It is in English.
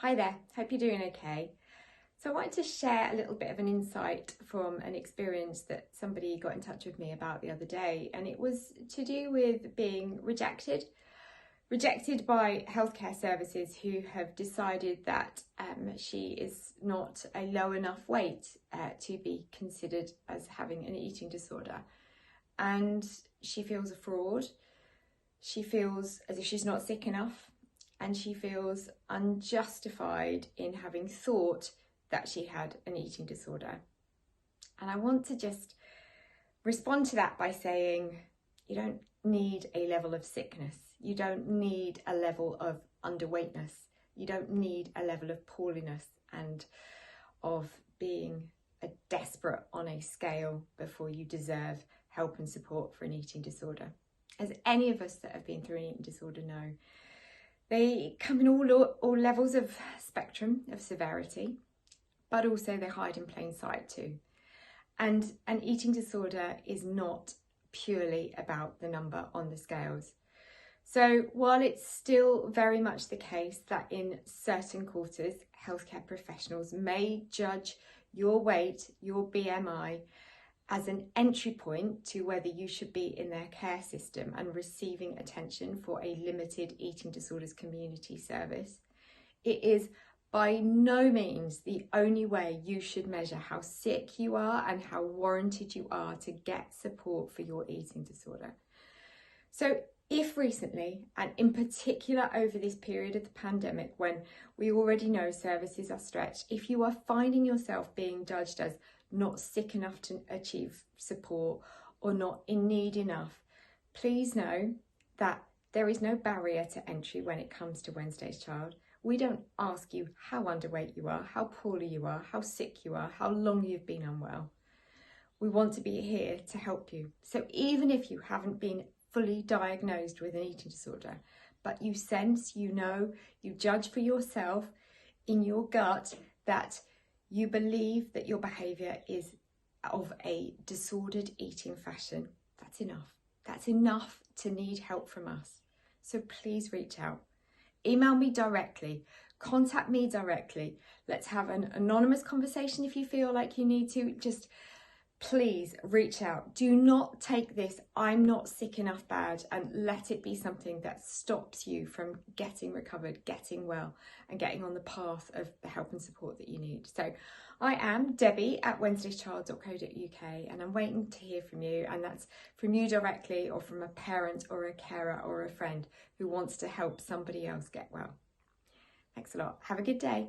Hi there, hope you're doing okay. So I wanted to share a little bit of an insight from an experience that somebody got in touch with me about the other day, and it was to do with being rejected by healthcare services who have decided that she is not a low enough weight to be considered as having an eating disorder, and she feels a fraud. She feels as if she's not sick enough, and she feels unjustified in having thought that she had an eating disorder. And I want to just respond to that by saying you don't need a level of sickness. You don't need a level of underweightness. You don't need a level of poorliness and of being a desperate on a scale before you deserve help and support for an eating disorder. As any of us that have been through an eating disorder know, they come in all levels of spectrum of severity, but also they hide in plain sight too. And an eating disorder is not purely about the number on the scales. So while it's still very much the case that in certain quarters, healthcare professionals may judge your weight, your BMI, as an entry point to whether you should be in their care system and receiving attention for a limited eating disorders community service, it is by no means the only way you should measure how sick you are and how warranted you are to get support for your eating disorder. So if recently, and in particular over this period of the pandemic when we already know services are stretched, if you are finding yourself being judged as not sick enough to achieve support or not in need enough, please know that there is no barrier to entry when it comes to Wednesday's Child. We don't ask you how underweight you are, how poorly you are, how sick you are, how long you've been unwell. We want to be here to help you. So even if you haven't been fully diagnosed with an eating disorder, but you sense, you know, you judge for yourself in your gut that you believe that your behaviour is of a disordered eating fashion, that's enough. That's enough to need help from us. So please reach out. Email me directly. Contact me directly. Let's have an anonymous conversation if you feel like you need to. Just please reach out. Do not take this "I'm not sick enough" badge and let it be something that stops you from getting recovered, getting well, and getting on the path of the help and support that you need. So I am Debbie at wednesdayschild.co.uk, and I'm waiting to hear from you, and that's from you directly or from a parent or a carer or a friend who wants to help somebody else get well. Thanks a lot. Have a good day.